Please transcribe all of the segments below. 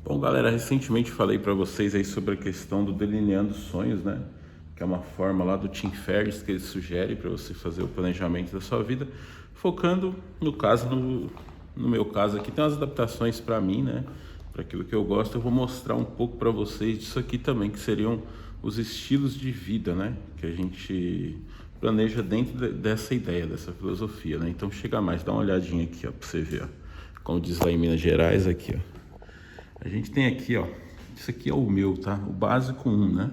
Bom, galera, recentemente falei para vocês aí sobre a questão do delineando sonhos, né? Que é uma forma lá do Tim Ferriss que ele sugere para você fazer o planejamento da sua vida, focando no caso, no meu caso aqui, tem umas adaptações para mim, né? Para aquilo que eu gosto, eu vou mostrar um pouco para vocês disso aqui também, que seriam os estilos de vida, né? Que a gente planeja dentro dessa ideia, dessa filosofia, né? Então chega mais, dá uma olhadinha aqui, ó, para você ver, ó. Como diz lá em Minas Gerais, aqui, ó. A gente tem aqui, ó, isso aqui é o meu, tá? O básico 1, né?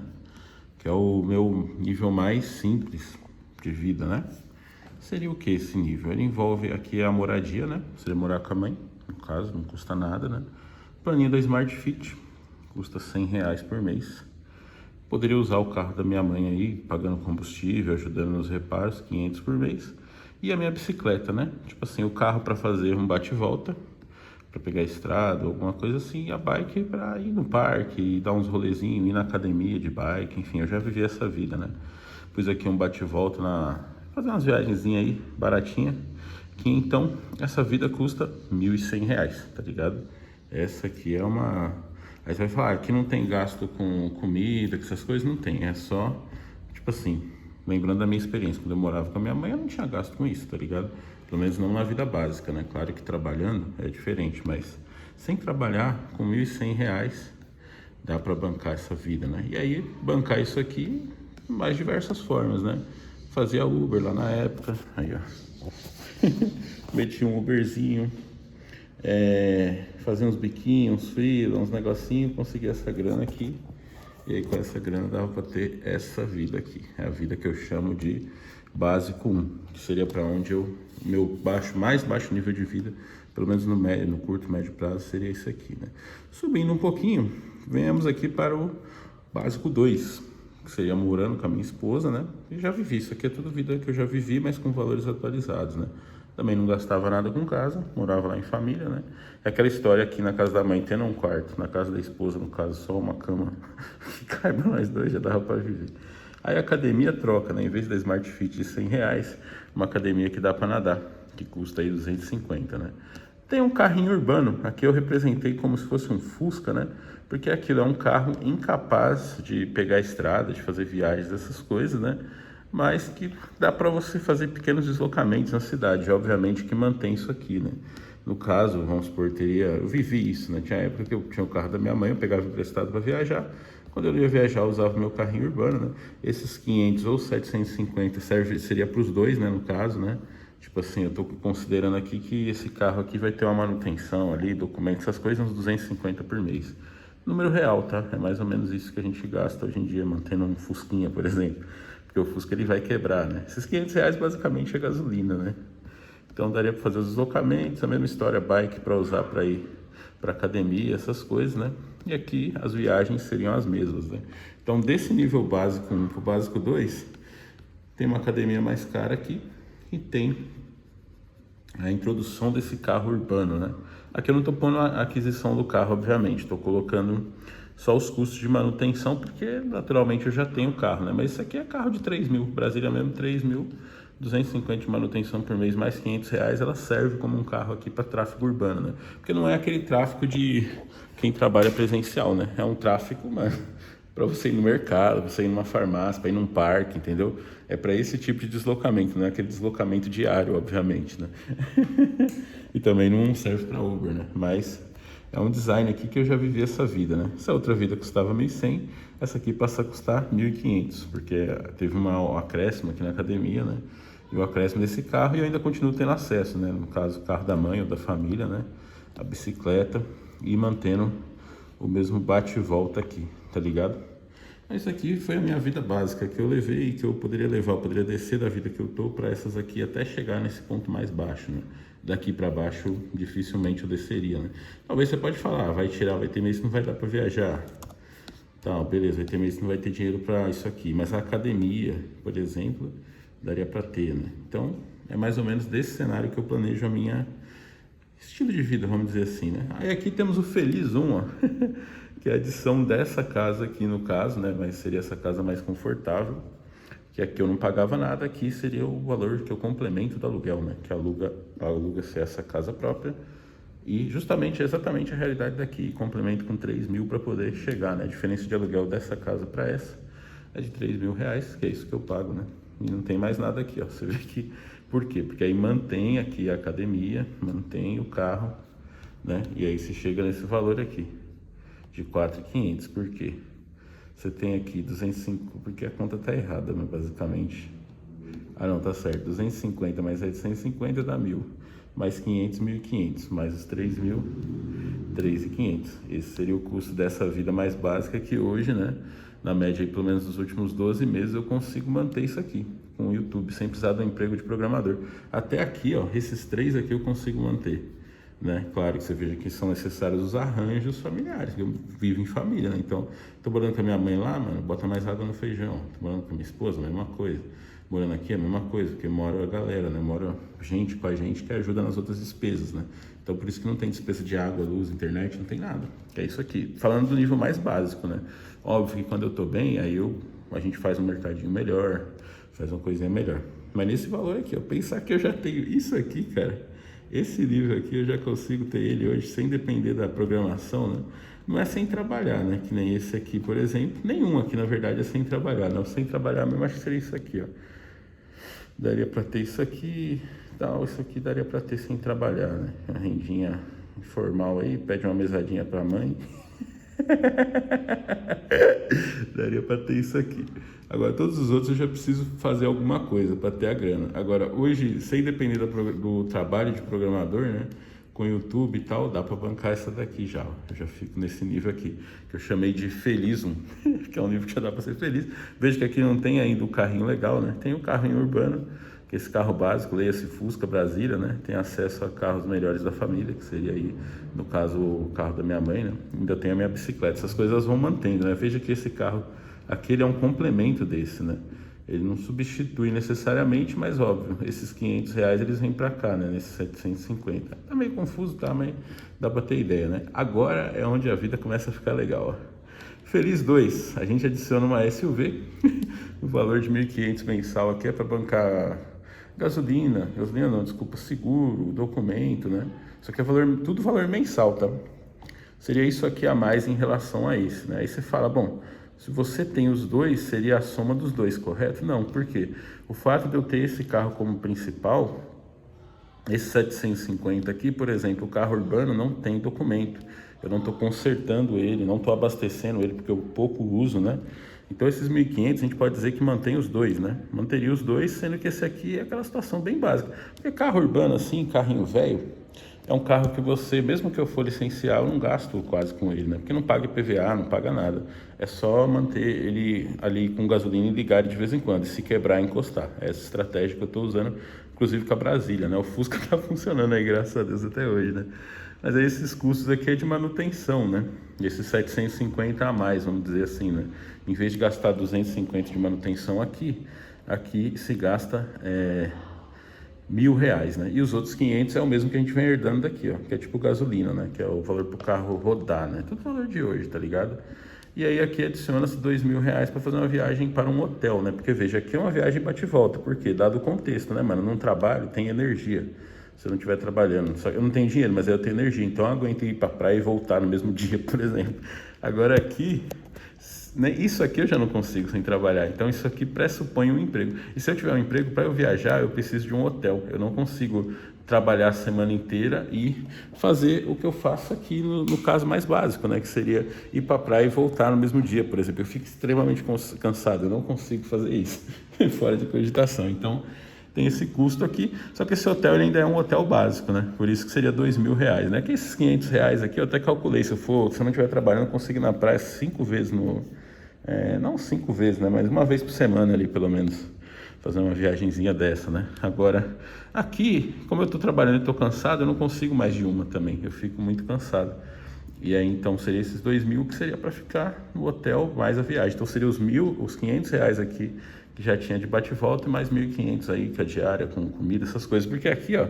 Que é o meu nível mais simples de vida, né? Seria o que esse nível? Ele envolve aqui a moradia, né? Seria morar com a mãe, no caso, não custa nada, né? Planinho da Smart Fit, custa R$ 100 por mês. Poderia usar o carro da minha mãe aí, pagando combustível, ajudando nos reparos, 500 por mês. E a minha bicicleta, né? Tipo assim, o carro para fazer um bate-volta, para pegar estrada, alguma coisa assim, e a bike para ir no parque, dar uns rolezinhos, ir na academia de bike, enfim, eu já vivi essa vida, né? Pus aqui um bate-volta fazer umas viagenzinhas aí, baratinha, que então essa vida custa R$ 1.100, tá ligado? Essa aqui é uma... Aí você vai falar, aqui não tem gasto com comida, com essas coisas, não tem, é só, tipo assim, lembrando da minha experiência, quando eu morava com a minha mãe, eu não tinha gasto com isso, tá ligado? Pelo menos não na vida básica, né? Claro que trabalhando é diferente, mas sem trabalhar, com R$ 1.100, dá para bancar essa vida, né? E aí, bancar isso aqui, mais diversas formas, né? Fazia Uber lá na época, aí ó, meti um Uberzinho, fazia uns biquinhos, uns freela, uns negocinhos, consegui essa grana aqui. E aí com essa grana dava para ter essa vida aqui. É a vida que eu chamo de básico 1, que seria para onde meu mais baixo nível de vida, pelo menos no curto, médio prazo, seria isso aqui, né? Subindo um pouquinho, venhamos aqui para o básico 2, que seria morando com a minha esposa, né? E já vivi, isso aqui é tudo vida que eu já vivi, mas com valores atualizados, né? Também não gastava nada com casa, morava lá em família, né? É aquela história aqui na casa da mãe tendo um quarto, na casa da esposa, no caso, só uma cama que caiba nós dois, já dava para viver. Aí a academia troca, né? Em vez da Smart Fit de R$ 100, uma academia que dá para nadar, que custa aí 250, né? Tem um carrinho urbano, aqui eu representei como se fosse um Fusca, né? Porque aquilo é um carro incapaz de pegar a estrada, de fazer viagens, essas coisas, né? Mas que dá para você fazer pequenos deslocamentos na cidade, obviamente que mantém isso aqui, né? No caso, vamos supor, eu vivi isso, né? Tinha época que eu tinha o carro da minha mãe, eu pegava emprestado para viajar. Quando eu ia viajar, eu usava meu carrinho urbano, né? Esses 500 ou 750 seria para os dois, né? No caso, né? Tipo assim, eu tô considerando aqui que esse carro aqui vai ter uma manutenção ali, documentos, essas coisas, uns 250 por mês. Número real, tá? É mais ou menos isso que a gente gasta hoje em dia, mantendo um Fusquinha, por exemplo. Porque o Fusca ele vai quebrar, né? Esses R$ 500 basicamente é gasolina, né? Então daria para fazer os deslocamentos, a mesma história, bike para usar para ir para academia, essas coisas, né? E aqui as viagens seriam as mesmas, né? Então desse nível básico 1 para o básico 2, tem uma academia mais cara aqui e tem a introdução desse carro urbano, né? Aqui eu não estou pondo a aquisição do carro, obviamente, estou colocando só os custos de manutenção, porque naturalmente eu já tenho carro, né? Mas isso aqui é carro de 3 mil, Brasília mesmo 3 mil, 250 de manutenção por mês, mais R$ 500, ela serve como um carro aqui para tráfego urbano, né? Porque não é aquele tráfego de quem trabalha presencial, né? É um tráfego, mano, para você ir no mercado, você ir numa farmácia, para ir num parque, entendeu? É para esse tipo de deslocamento, não é aquele deslocamento diário, obviamente, né? E também não serve para Uber, né? Mas é um design aqui que eu já vivi essa vida, né? Essa outra vida custava 1.100, essa aqui passa a custar 1.500, porque teve um acréscimo aqui na academia, né? E o acréscimo desse carro e eu ainda continuo tendo acesso, né? No caso, o carro da mãe ou da família, né? A bicicleta e mantendo o mesmo bate e volta aqui, tá ligado? Isso aqui foi a minha vida básica que eu levei e que eu poderia levar, eu poderia descer da vida que eu tô para essas aqui até chegar nesse ponto mais baixo, né? Daqui para baixo dificilmente eu desceria, né? Talvez você pode falar, vai ter mês que não vai dar para viajar. Tá, beleza, vai ter mês que não vai ter dinheiro para isso aqui, mas a academia, por exemplo, daria para ter, né? Então, é mais ou menos desse cenário que eu planejo a minha estilo de vida, vamos dizer assim, né? Aí aqui temos o Feliz 1, ó, que é a adição dessa casa aqui no caso, né? Mas seria essa casa mais confortável, que aqui eu não pagava nada, aqui seria o valor que eu complemento do aluguel, né? Que aluga-se essa casa própria E justamente, exatamente a realidade daqui, complemento com 3 mil para poder chegar, né? A diferença de aluguel dessa casa para essa é de 3 mil reais, que é isso que eu pago, né? E não tem mais nada aqui, ó. Você vê que, por quê? Porque aí mantém aqui a academia, mantém o carro, né? E aí você chega nesse valor aqui, de 4.500, por quê? Você tem aqui 205, porque a conta tá errada, né, basicamente. Ah, não, tá certo. 250 mais 750 dá 1.000. Mais 500, 1.500. Mais os 3.000, 3.500. Esse seria o custo dessa vida mais básica que hoje, né? Na média, aí, pelo menos nos últimos 12 meses, eu consigo manter isso aqui com o YouTube, sem precisar do emprego de programador. Até aqui, ó, esses 3 aqui eu consigo manter, né? Claro que você veja que são necessários os arranjos familiares, eu vivo em família, né? Então, tô morando com a minha mãe lá, mano, bota mais água no feijão. Tô morando com a minha esposa, a mesma coisa. Morando aqui é a mesma coisa, porque mora a galera, né? Mora gente com a gente que ajuda nas outras despesas, né? Então, por isso que não tem despesa de água, luz, internet, não tem nada. Que é isso aqui. Falando do nível mais básico, né? Óbvio que quando eu tô bem, aí a gente faz um mercadinho melhor, faz uma coisinha melhor. Mas nesse valor aqui, ó, pensar que eu já tenho isso aqui, cara, esse livro aqui eu já consigo ter ele hoje sem depender da programação, né? Não é sem trabalhar, né? Que nem esse aqui, por exemplo. Nenhum aqui, na verdade, é sem trabalhar. Não, sem trabalhar mesmo, acho que seria isso aqui, ó. Daria para ter isso aqui, tal, isso aqui daria para ter sem trabalhar, né? A rendinha informal aí, pede uma mesadinha para a mãe. Daria para ter isso aqui. Agora, todos os outros eu já preciso fazer alguma coisa para ter a grana. Agora, hoje, sem depender do trabalho de programador, né? Com YouTube e tal, dá para bancar essa daqui já. Eu já fico nesse nível aqui, que eu chamei de Felizum, que é um nível que já dá para ser feliz. Veja que aqui não tem ainda o carrinho legal, né? Tem o carrinho urbano, que é esse carro básico, leia-se Fusca Brasília, né? Tem acesso a carros melhores da família, que seria aí, no caso, o carro da minha mãe, né? Ainda tem a minha bicicleta. Essas coisas vão mantendo, né? Veja que esse carro, aquele é um complemento desse, né? Ele não substitui necessariamente, mas óbvio, esses 500 reais eles vêm para cá, né? Nesses 750. Tá meio confuso, tá? Mas dá para ter ideia, né? Agora é onde a vida começa a ficar legal, ó. Feliz 2, a gente adiciona uma SUV, o valor de 1.500 mensal aqui é para bancar gasolina não, desculpa, seguro, documento, né? Isso aqui é tudo valor mensal, tá? Seria isso aqui a mais em relação a esse, né? Aí você fala, bom, se você tem os dois, seria a soma dos dois, correto? Não, por quê? O fato de eu ter esse carro como principal, esse 750 aqui, por exemplo, o carro urbano não tem documento. Eu não estou consertando ele, não estou abastecendo ele, porque eu pouco uso, né? Então, esses 1.500, a gente pode dizer que mantém os dois, né? Manteria os dois, sendo que esse aqui é aquela situação bem básica. Porque carro urbano, assim, carrinho velho, é um carro que você, mesmo que eu for licenciar, eu não gasto quase com ele, né? Porque não paga IPVA, não paga nada. É só manter ele ali com gasolina e ligar de vez em quando. E se quebrar, encostar. É essa estratégia que eu estou usando, inclusive com a Brasília, né? O Fusca tá funcionando aí, graças a Deus, até hoje, né? Mas aí esses custos aqui é de manutenção, né? E esses 750 a mais, vamos dizer assim, né? Em vez de gastar 250 de manutenção aqui se gasta... R$ 1.000, né? E os outros 500 é o mesmo que a gente vem herdando daqui, ó, que é tipo gasolina, né? Que é o valor pro carro rodar, né? Tudo valor de hoje, tá ligado? E aí aqui adiciona-se R$ 2.000 para fazer uma viagem para um hotel, né? Porque veja, aqui é uma viagem bate e volta, porque dado o contexto, né, mano? Num trabalho tem energia. Se eu não estiver trabalhando, só eu não tenho dinheiro, mas eu tenho energia, então eu aguento ir para praia e voltar no mesmo dia, por exemplo. Agora aqui, né, isso aqui eu já não consigo sem trabalhar, então isso aqui pressupõe um emprego. E se eu tiver um emprego, para eu viajar, eu preciso de um hotel. Eu não consigo trabalhar a semana inteira e fazer o que eu faço aqui no caso mais básico, né, que seria ir para praia e voltar no mesmo dia, por exemplo. Eu fico extremamente cansado, eu não consigo fazer isso fora de cogitação. Então tem esse custo aqui, só que esse hotel ele ainda é um hotel básico, né? Por isso que seria R$ 2.000, né? Que esses R$ 500 aqui eu até calculei, se eu não estiver trabalhando, eu consigo ir na praia 5 vezes não 5 vezes, né? Mas uma vez por semana ali, pelo menos, fazer uma viagenzinha dessa, né? Agora, aqui, como eu tô trabalhando e tô cansado, eu não consigo mais de uma também, eu fico muito cansado. E aí, então, seria esses 2.000 que seria para ficar no hotel mais a viagem. Então, seria os R$ 500 aqui, que já tinha de bate e volta, e mais 1.500 aí, que é diária, com comida, essas coisas. Porque aqui, ó,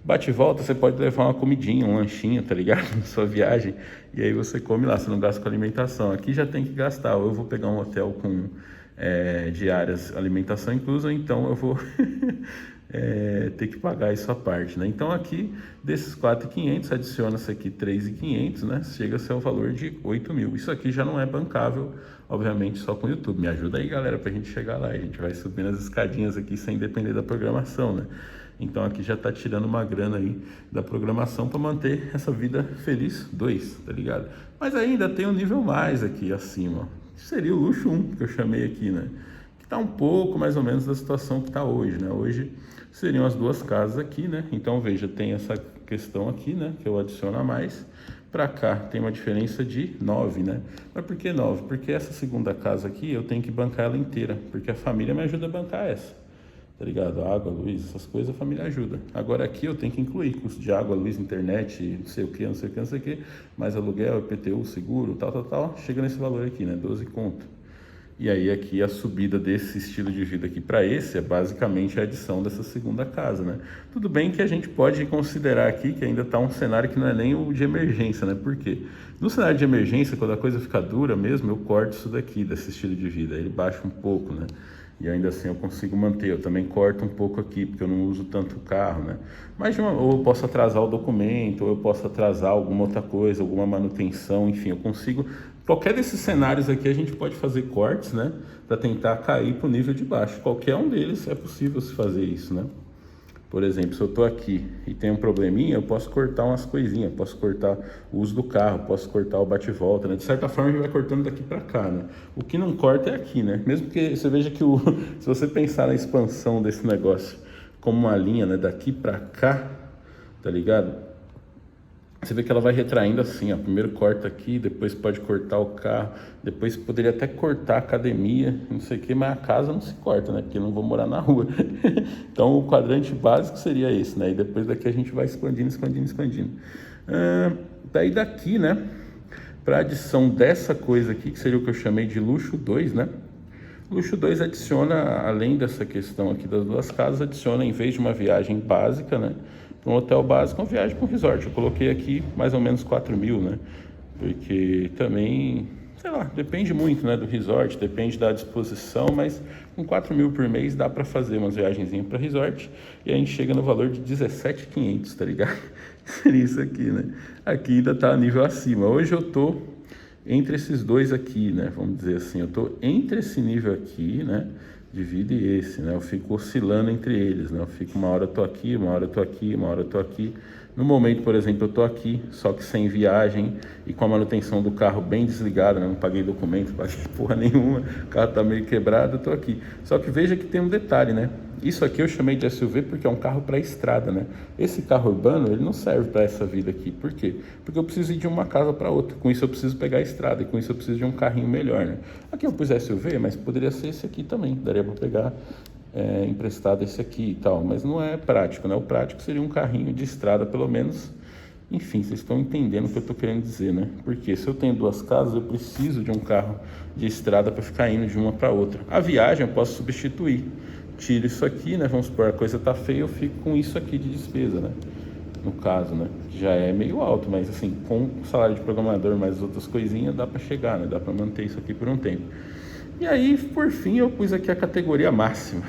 bate e volta, você pode levar uma comidinha, um lanchinho, tá ligado? Na sua viagem, e aí você come lá, você não gasta com alimentação. Aqui já tem que gastar, ou eu vou pegar um hotel com diárias, alimentação inclusa, então eu vou ter que pagar isso à parte, né? Então aqui, desses 4.500, adiciona-se aqui 3.500, né? Chega a ser o valor de 8.000. Isso aqui já não é bancável, obviamente, só com o YouTube. Me ajuda aí, galera, pra gente chegar lá. A gente vai subindo as escadinhas aqui sem depender da programação, né? Então aqui já tá tirando uma grana aí da programação para manter essa vida feliz 2, tá ligado? Mas ainda tem um nível mais aqui acima, que seria o luxo 1, que eu chamei aqui, né? Que tá um pouco mais ou menos da situação que tá hoje, né? Hoje seriam as duas casas aqui, né? Então veja, tem essa questão aqui, né? Que eu adiciono a mais. Para cá tem uma diferença de 9, né? Mas por que 9? Porque essa segunda casa aqui eu tenho que bancar ela inteira, porque a família me ajuda a bancar essa. Tá ligado? Água, luz, essas coisas a família ajuda. Agora aqui eu tenho que incluir custo de água, luz, internet, não sei o que, não sei o que, não sei o que, mais aluguel, IPTU, seguro, tal, chega nesse valor aqui, né? 12 conto. E aí aqui a subida desse estilo de vida aqui para esse é basicamente a adição dessa segunda casa, né? Tudo bem que a gente pode considerar aqui que ainda está um cenário que não é nem o de emergência, né? Por quê? No cenário de emergência, quando a coisa fica dura mesmo, eu corto isso daqui, desse estilo de vida, ele baixa um pouco, né? E ainda assim eu consigo manter. Eu também corto um pouco aqui, porque eu não uso tanto o carro, né? Mas ou eu posso atrasar o documento, ou eu posso atrasar alguma outra coisa, alguma manutenção, enfim, eu consigo. Qualquer desses cenários aqui a gente pode fazer cortes, né? Para tentar cair para o nível de baixo. Qualquer um deles é possível se fazer isso, né? Por exemplo, se eu estou aqui e tem um probleminha, eu posso cortar umas coisinhas, posso cortar o uso do carro, posso cortar o bate-volta, né? De certa forma, a gente vai cortando daqui para cá, né? O que não corta é aqui, né? Mesmo que você veja que se você pensar na expansão desse negócio como uma linha, né? Daqui para cá, tá ligado? Você vê que ela vai retraindo assim, ó. Primeiro corta aqui, depois pode cortar o carro, depois poderia até cortar a academia, não sei o que, mas a casa não se corta, né? Porque eu não vou morar na rua. Então o quadrante básico seria esse, né? E depois daqui a gente vai expandindo. Daí daqui, né? Para adição dessa coisa aqui, que seria o que eu chamei de luxo 2, né? Luxo 2 adiciona, além dessa questão aqui das duas casas, adiciona, em vez de uma viagem básica, né? Um hotel básico, uma viagem para um resort. Eu coloquei aqui mais ou menos 4.000, né? Porque também, sei lá, depende muito, né, do resort, depende da disposição, mas com 4.000 por mês dá para fazer umas viagenzinhas para resort e a gente chega no valor de 17.500, tá ligado? Seria isso aqui, né? Aqui ainda tá a nível acima. Hoje eu tô entre esses dois aqui, né? Vamos dizer assim, eu tô entre esse nível aqui, né? De vida e esse, né? Eu fico oscilando entre eles, né? Eu fico uma hora eu tô aqui, uma hora eu tô aqui, uma hora eu tô aqui. No momento, por exemplo, eu tô aqui, só que sem viagem e com a manutenção do carro bem desligada, né? Não paguei documento, não paguei porra nenhuma, o carro tá meio quebrado, eu tô aqui. Só que veja que tem um detalhe, né? Isso aqui eu chamei de SUV porque é um carro para estrada, né? Esse carro urbano, ele não serve para essa vida aqui. Por quê? Porque eu preciso ir de uma casa para outra. Com isso eu preciso pegar a estrada e com isso eu preciso de um carrinho melhor, né? Aqui eu pus SUV, mas poderia ser esse aqui também. Daria para pegar emprestado esse aqui e tal. Mas não é prático, né? O prático seria um carrinho de estrada, pelo menos. Enfim, vocês estão entendendo o que eu estou querendo dizer, né? Porque se eu tenho duas casas, eu preciso de um carro de estrada para ficar indo de uma para outra. A viagem eu posso substituir. Tiro isso aqui, né? Vamos supor, a coisa tá feia, eu fico com isso aqui de despesa, né? No caso, né? Já é meio alto, mas assim, com o salário de programador mais outras coisinhas, dá para chegar, né? Dá para manter isso aqui por um tempo. E aí, por fim, eu pus aqui a categoria máxima.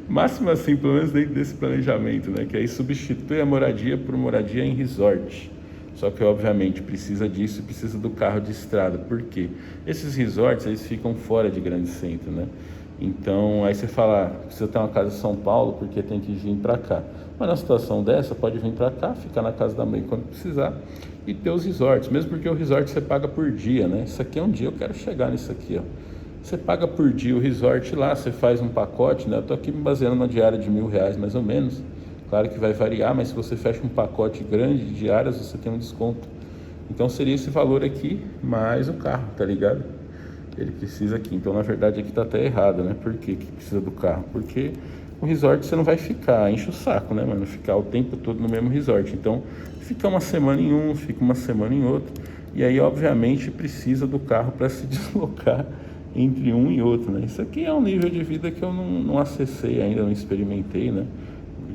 Máxima, assim, pelo menos dentro desse planejamento, né? Que aí substitui a moradia por moradia em resort. Só que, obviamente, precisa disso e precisa do carro de estrada. Por quê? Esses resorts, eles ficam fora de grande centro, né? Então, aí você fala, precisa ter uma casa em São Paulo porque tem que vir para cá. Mas na situação dessa, pode vir para cá, ficar na casa da mãe quando precisar e ter os resorts. Mesmo porque o resort você paga por dia, né? Isso aqui é um dia, eu quero chegar nisso aqui, ó. Você paga por dia o resort lá, você faz um pacote, né? Eu tô aqui me baseando numa diária de R$1.000 mais ou menos. Claro que vai variar, mas se você fecha um pacote grande de diárias, você tem um desconto. Então seria esse valor aqui, mais o carro, tá ligado? Ele precisa aqui. Então, na verdade, aqui tá até errado, né? Por que precisa do carro? Porque o resort você não vai ficar, enche o saco, né, mano? Ficar o tempo todo no mesmo resort. Então, fica uma semana em um, fica uma semana em outro. E aí, obviamente, precisa do carro para se deslocar entre um e outro, né? Isso aqui é um nível de vida que eu não acessei ainda, não experimentei, né?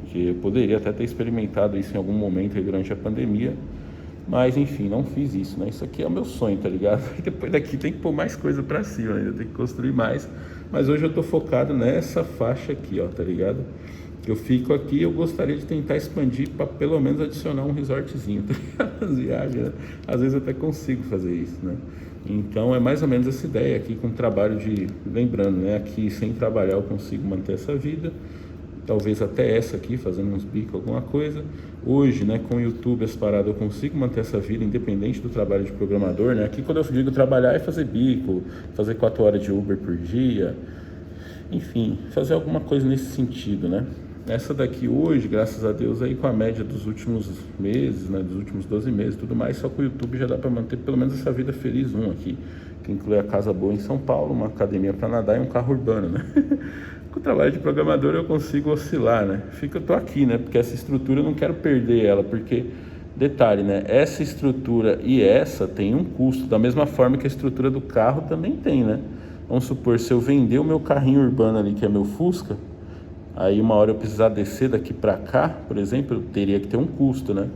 Porque eu poderia até ter experimentado isso em algum momento aí durante a pandemia. Mas, enfim, não fiz isso, né? Isso aqui é o meu sonho, tá ligado? E depois daqui tem que pôr mais coisa pra cima, ainda tem que construir mais. Mas hoje eu tô focado nessa faixa aqui, ó, tá ligado? Eu fico aqui, eu gostaria de tentar expandir para pelo menos adicionar um resortzinho, as viagens, né? Às vezes até consigo fazer isso, né? Então é mais ou menos essa ideia aqui, com trabalho de, lembrando, né? Aqui sem trabalhar eu consigo manter essa vida, talvez até essa aqui, fazendo uns bicos, alguma coisa. Hoje, né, com o YouTube, as paradas, eu consigo manter essa vida independente do trabalho de programador, né? Aqui quando eu digo trabalhar é fazer bico, fazer 4 horas de Uber por dia, enfim, fazer alguma coisa nesse sentido, né? Essa daqui hoje, graças a Deus, aí com a média dos últimos meses, né, dos últimos 12 meses e tudo mais, só com o YouTube já dá para manter pelo menos essa vida feliz aqui, que inclui a casa boa em São Paulo, uma academia para nadar e um carro urbano, né? Com o trabalho de programador eu consigo oscilar, né? Eu tô aqui, né? Porque essa estrutura eu não quero perder ela, porque, detalhe, né? Essa estrutura e essa tem um custo, da mesma forma que a estrutura do carro também tem, né? Vamos supor, se eu vender o meu carrinho urbano ali, que é meu Fusca, aí uma hora eu precisar descer daqui para cá, por exemplo, eu teria que ter um custo, né?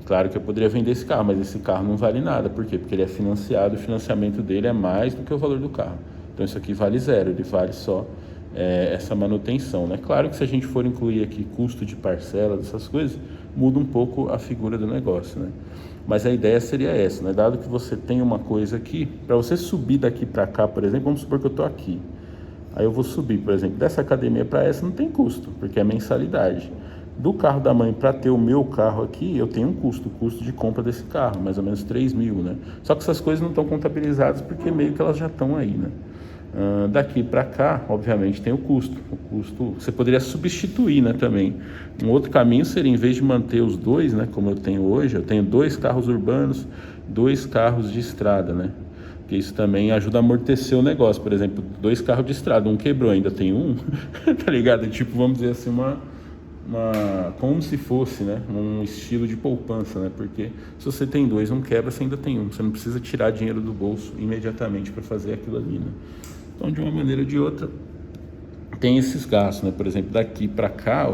Claro que eu poderia vender esse carro, mas esse carro não vale nada. Por quê? Porque ele é financiado, o financiamento dele é mais do que o valor do carro. Então isso aqui vale zero, ele vale só essa manutenção, né? Claro que se a gente for incluir aqui custo de parcela, dessas coisas, muda um pouco a figura do negócio, né? Mas a ideia seria essa, né? Dado que você tem uma coisa aqui, para você subir daqui para cá, por exemplo, vamos supor que eu estou aqui. Aí eu vou subir, por exemplo, dessa academia para essa não tem custo, porque é mensalidade. Do carro da mãe para ter o meu carro aqui, eu tenho um custo, o custo de compra desse carro, mais ou menos 3 mil, né? Só que essas coisas não estão contabilizadas porque meio que elas já estão aí, né? Daqui para cá, obviamente, tem o custo. O custo você poderia substituir, né, também. Um outro caminho seria, em vez de manter os dois, né, como eu tenho hoje, eu tenho 2 carros urbanos, 2 carros de estrada, né? Porque isso também ajuda a amortecer o negócio. Por exemplo, 2 carros de estrada, um quebrou, ainda tem um, tá ligado? Tipo, vamos dizer assim, como se fosse, né, um estilo de poupança, né? Porque se você tem 2, um quebra, você ainda tem um. Você não precisa tirar dinheiro do bolso imediatamente para fazer aquilo ali, né? Então, de uma maneira ou de outra, tem esses gastos, né? Por exemplo, daqui para cá,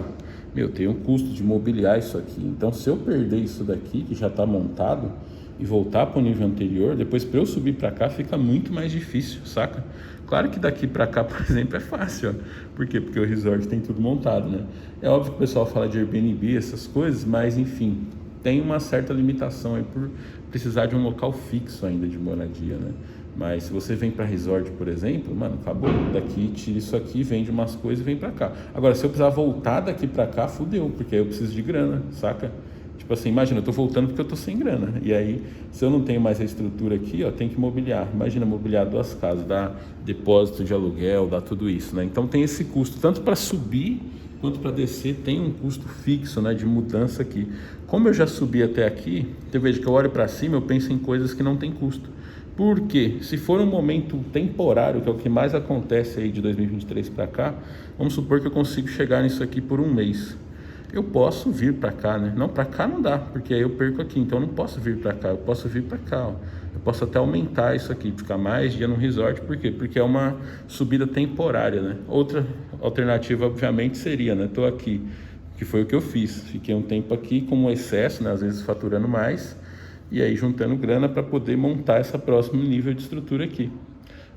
tem um custo de mobiliar isso aqui. Então, se eu perder isso daqui, que já está montado, e voltar para o nível anterior, depois para eu subir para cá fica muito mais difícil, saca? Claro que daqui para cá, por exemplo, é fácil, ó. Por quê? Porque o resort tem tudo montado, né? É óbvio que o pessoal fala de Airbnb, essas coisas, mas enfim, tem uma certa limitação aí por precisar de um local fixo ainda de moradia, né? Mas se você vem para resort, por exemplo, mano, acabou. Daqui, tira isso aqui, vende umas coisas e vem para cá. Agora, se eu precisar voltar daqui para cá, fudeu, porque aí eu preciso de grana, saca? Tipo assim, imagina, eu tô voltando porque eu tô sem grana. E aí, se eu não tenho mais a estrutura aqui, ó, tem que mobiliar. Imagina mobiliar 2 casas, dá depósito de aluguel, dá tudo isso, né? Então tem esse custo, tanto para subir quanto para descer, tem um custo fixo, né, de mudança aqui. Como eu já subi até aqui, você veja que eu olho para cima, eu penso em coisas que não tem custo. Por quê? Se for um momento temporário, que é o que mais acontece aí de 2023 para cá, vamos supor que eu consigo chegar nisso aqui por um mês. Eu posso vir para cá, né? Não, para cá não dá, porque aí eu perco aqui. Então eu não posso vir para cá, eu posso vir para cá, ó. Eu posso até aumentar isso aqui, ficar mais dia no resort. Por quê? Porque é uma subida temporária, né? Outra alternativa, obviamente, seria, né? Tô aqui, que foi o que eu fiz. Fiquei um tempo aqui com um excesso, né? Às vezes faturando mais, e aí juntando grana para poder montar esse próximo nível de estrutura aqui.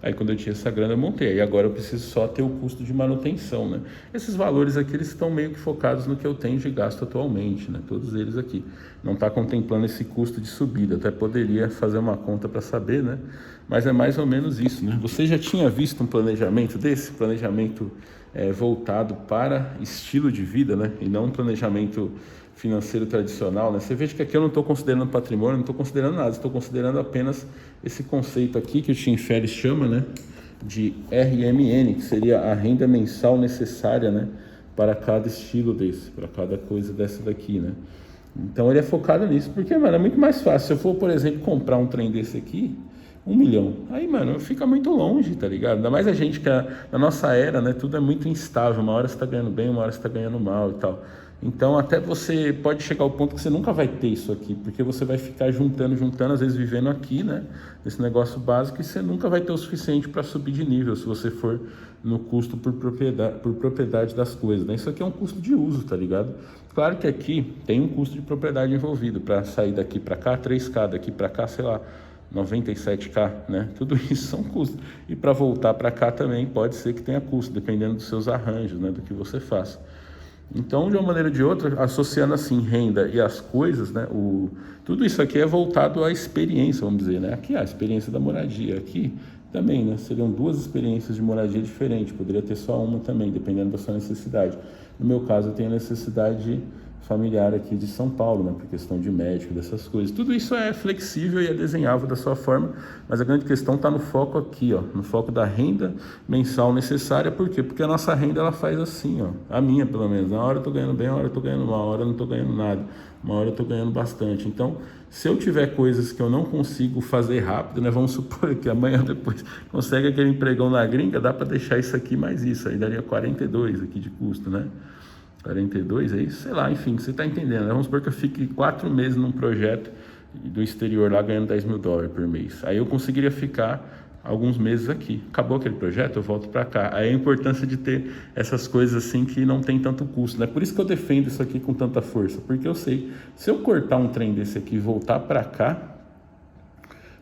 Aí quando eu tinha essa grana eu montei, e agora eu preciso só ter o custo de manutenção, né? Esses valores aqui, eles estão meio que focados no que eu tenho de gasto atualmente, né? Todos eles aqui. Não está contemplando esse custo de subida, até poderia fazer uma conta para saber, né? Mas é mais ou menos isso, né? Você já tinha visto um planejamento desse? Planejamento voltado para estilo de vida, né? E não um planejamento financeiro tradicional, né? Você veja que aqui eu não estou considerando patrimônio, não estou considerando nada, estou considerando apenas esse conceito aqui que o Tim Ferriss chama, né, de RMN, que seria a renda mensal necessária, né, para cada estilo desse, para cada coisa dessa daqui, né? Então ele é focado nisso, porque, mano, é muito mais fácil. Se eu for, por exemplo, comprar um trem desse aqui, 1 milhão, aí, mano, fica muito longe, tá ligado? Ainda mais a gente que na nossa era, né, tudo é muito instável, uma hora você tá ganhando bem, uma hora você tá ganhando mal e tal. Então até você pode chegar ao ponto que você nunca vai ter isso aqui, porque você vai ficar juntando, às vezes vivendo aqui, né, nesse negócio básico, e você nunca vai ter o suficiente para subir de nível, se você for no custo por propriedade das coisas, né? Isso aqui é um custo de uso, tá ligado? Claro que aqui tem um custo de propriedade envolvido, para sair daqui para cá, 3K, daqui para cá, sei lá, 97K, né? Tudo isso são custos. E para voltar para cá também pode ser que tenha custo, dependendo dos seus arranjos, né, do que você faça. Então, de uma maneira ou de outra, associando assim renda e as coisas, né? Tudo isso aqui é voltado à experiência, vamos dizer, né? Aqui a experiência da moradia, aqui também, né? Seriam duas experiências de moradia diferentes, poderia ter só uma também, dependendo da sua necessidade. No meu caso, eu tenho a necessidade familiar aqui de São Paulo, né, por questão de médico, dessas coisas. Tudo isso é flexível e é desenhável da sua forma, mas a grande questão está no foco aqui, ó, no foco da renda mensal necessária. Por quê? Porque a nossa renda ela faz assim, ó, a minha pelo menos. Uma hora eu estou ganhando bem, uma hora eu estou ganhando mal, uma hora eu não estou ganhando nada, uma hora eu estou ganhando bastante. Então, se eu tiver coisas que eu não consigo fazer rápido, né, vamos supor que amanhã depois consegue aquele empregão na gringa, dá para deixar isso aqui mais isso, aí daria 42 aqui de custo, né? 42 aí, sei lá, enfim, você está entendendo, né? Vamos supor que eu fique 4 meses num projeto do exterior lá ganhando 10 mil dólares por mês. Aí eu conseguiria ficar alguns meses aqui. Acabou aquele projeto, eu volto para cá. Aí a importância de ter essas coisas assim que não tem tanto custo, né? Por isso que eu defendo isso aqui com tanta força, porque eu sei, se eu cortar um trem desse aqui e voltar para cá,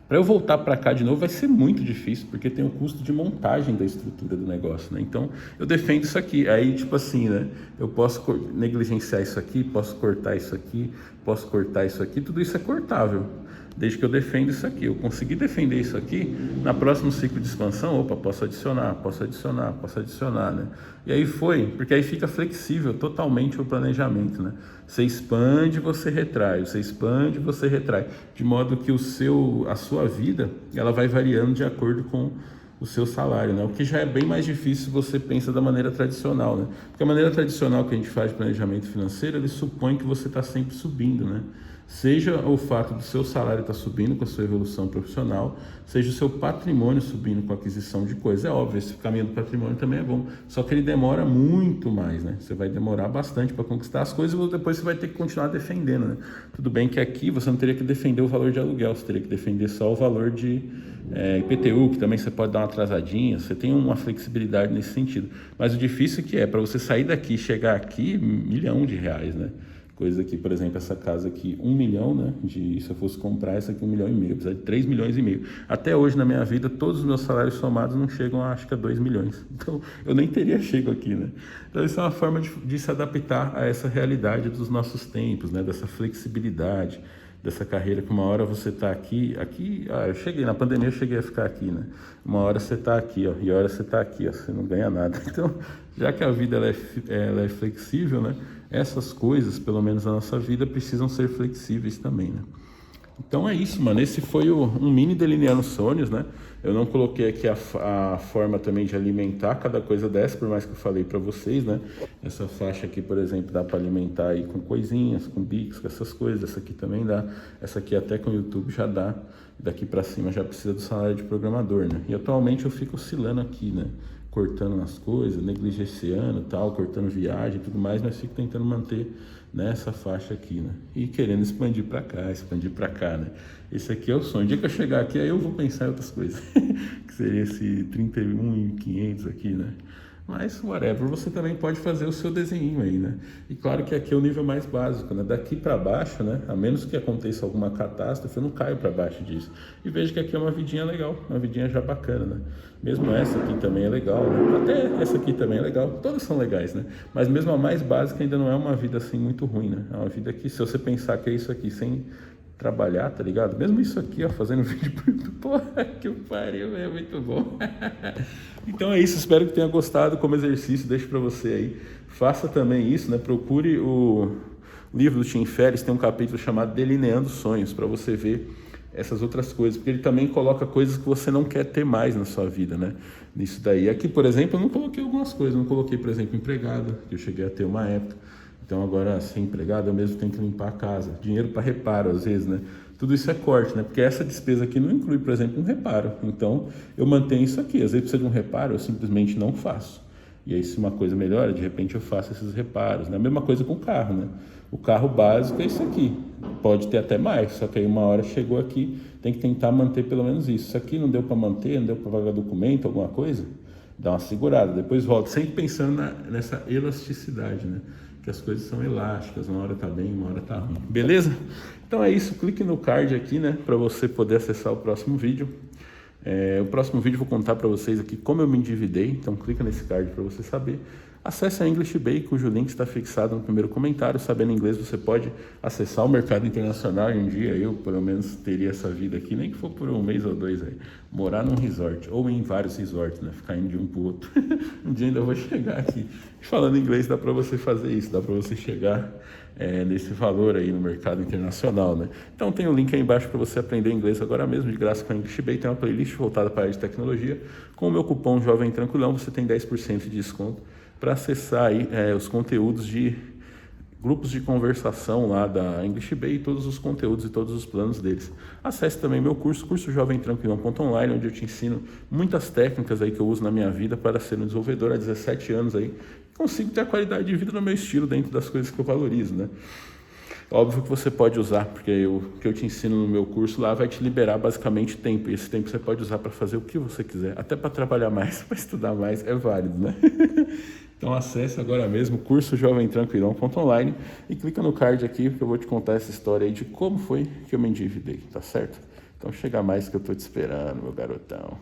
para eu voltar para cá de novo vai ser muito difícil, porque tem o custo de montagem da estrutura do negócio, né? Então, eu defendo isso aqui. Aí, tipo assim, né? Eu posso negligenciar isso aqui, posso cortar isso aqui, posso cortar isso aqui, tudo isso é cortável, desde que eu defenda isso aqui. Eu consegui defender isso aqui, na próximo ciclo de expansão, opa, posso adicionar, né? E aí porque aí fica flexível totalmente o planejamento, né? Você expande, você retrai, você expande, você retrai, de modo que a sua vida, ela vai variando de acordo com o seu salário, né? O que já é bem mais difícil se você pensa da maneira tradicional, né? Porque a maneira tradicional que a gente faz de planejamento financeiro, ele supõe que você está sempre subindo, né? Seja o fato do seu salário estar subindo com a sua evolução profissional, seja o seu patrimônio subindo com a aquisição de coisas. É óbvio, esse caminho do patrimônio também é bom, só que ele demora muito mais, né? Você vai demorar bastante para conquistar as coisas e depois você vai ter que continuar defendendo, né? Tudo bem que aqui você não teria que defender o valor de aluguel, você teria que defender só o valor de IPTU, que também você pode dar uma atrasadinha, você tem uma flexibilidade nesse sentido. Mas o difícil que é, para você sair daqui e chegar aqui, R$1 milhão, né? Coisa que, por exemplo, essa casa aqui, 1 milhão, né? Se eu fosse comprar essa aqui, 1,5 milhão, precisa de 3,5 milhões. Até hoje, na minha vida, todos os meus salários somados não chegam, acho que a 2 milhões. Então, eu nem teria chego aqui, né? Então, isso é uma forma de se adaptar a essa realidade dos nossos tempos, né? Dessa flexibilidade, dessa carreira que uma hora você está aqui, na pandemia eu cheguei a ficar aqui, né? Uma hora você está aqui, ó, e a hora você está aqui, ó, você não ganha nada. Então, já que a vida ela é flexível, né? Essas coisas, pelo menos na nossa vida, precisam ser flexíveis também, né? Então é isso, mano. Esse foi um mini Delineando Sonhos, né? Eu não coloquei aqui a forma também de alimentar cada coisa dessa, por mais que eu falei para vocês, né? Essa faixa aqui, por exemplo, dá para alimentar aí com coisinhas, com bicos, com essas coisas. Essa aqui também dá. Essa aqui até com o YouTube já dá. Daqui para cima já precisa do salário de programador, né? E atualmente eu fico oscilando aqui, né? Cortando as coisas, negligenciando tal, cortando viagem e tudo mais, mas fico tentando manter nessa faixa aqui, né? E querendo expandir para cá, né? Esse aqui é o sonho. O dia que eu chegar aqui, aí eu vou pensar em outras coisas, que seria esse 31.500 aqui, né? Mas, whatever, você também pode fazer o seu desenho aí, né? E claro que aqui é o nível mais básico, né? Daqui para baixo, né? A menos que aconteça alguma catástrofe, eu não caio para baixo disso. E vejo que aqui é uma vidinha legal, uma vidinha já bacana, né? Mesmo essa aqui também é legal, né? Até essa aqui também é legal, todas são legais, né? Mas mesmo a mais básica ainda não é uma vida assim muito ruim, né? É uma vida que, se você pensar que é isso aqui sem trabalhar, tá ligado? Mesmo isso aqui, ó, fazendo vídeo por YouTube, porra, que pariu, é muito bom. Então é isso, espero que tenha gostado como exercício, deixo para você aí. Faça também isso, né? Procure o livro do Tim Ferriss, tem um capítulo chamado Delineando Sonhos, para você ver essas outras coisas, porque ele também coloca coisas que você não quer ter mais na sua vida, né? Nisso daí. Aqui, por exemplo, eu não coloquei algumas coisas, não coloquei, por exemplo, empregado, que eu cheguei a ter uma época. Então agora, sem empregado, eu mesmo tenho que limpar a casa. Dinheiro para reparo, às vezes, né? Tudo isso é corte, né? Porque essa despesa aqui não inclui, por exemplo, um reparo. Então, eu mantenho isso aqui. Às vezes precisa de um reparo, eu simplesmente não faço. E aí, se uma coisa melhora, de repente eu faço esses reparos, né? A mesma coisa com o carro, né? O carro básico é isso aqui. Pode ter até mais, só que aí uma hora chegou aqui, tem que tentar manter pelo menos isso. Isso aqui não deu para manter, não deu para pagar documento, alguma coisa, dá uma segurada, depois volta. Sempre pensando nessa elasticidade, né? Que as coisas são elásticas, uma hora tá bem, uma hora tá ruim. Beleza? Então é isso, clique no card aqui, né, para você poder acessar o próximo vídeo. O próximo vídeo eu vou contar para vocês aqui como eu me endividei, então clica nesse card para você saber. Acesse a English Bay, cujo link está fixado no primeiro comentário. Sabendo inglês, você pode acessar o mercado internacional. E um dia eu, pelo menos, teria essa vida aqui, nem que for por um mês ou dois aí. Morar num resort, ou em vários resorts, né? Ficar indo de um pro outro. Um dia ainda vou chegar aqui. Falando inglês, dá para você fazer isso, dá para você chegar nesse valor aí no mercado internacional, né? Então tem o link aí embaixo para você aprender inglês agora mesmo, de graça com a English Bay. Tem uma playlist voltada para a área de tecnologia. Com o meu cupom Jovem Tranquilão, você tem 10% de desconto para acessar aí os conteúdos de grupos de conversação lá da English Bay, todos os conteúdos e todos os planos deles. Acesse também meu curso jovemtranquilão.online, onde eu te ensino muitas técnicas aí que eu uso na minha vida para ser um desenvolvedor há 17 anos aí. Consigo ter a qualidade de vida no meu estilo dentro das coisas que eu valorizo, né? Óbvio que você pode usar, porque o que eu te ensino no meu curso lá vai te liberar basicamente tempo. E esse tempo você pode usar para fazer o que você quiser, até para trabalhar mais, para estudar mais, é válido, né? Então acesse agora mesmo o curso jovemtranquilão.online e clica no card aqui, que eu vou te contar essa história aí de como foi que eu me endividei, tá certo? Então chega mais que eu tô te esperando, meu garotão.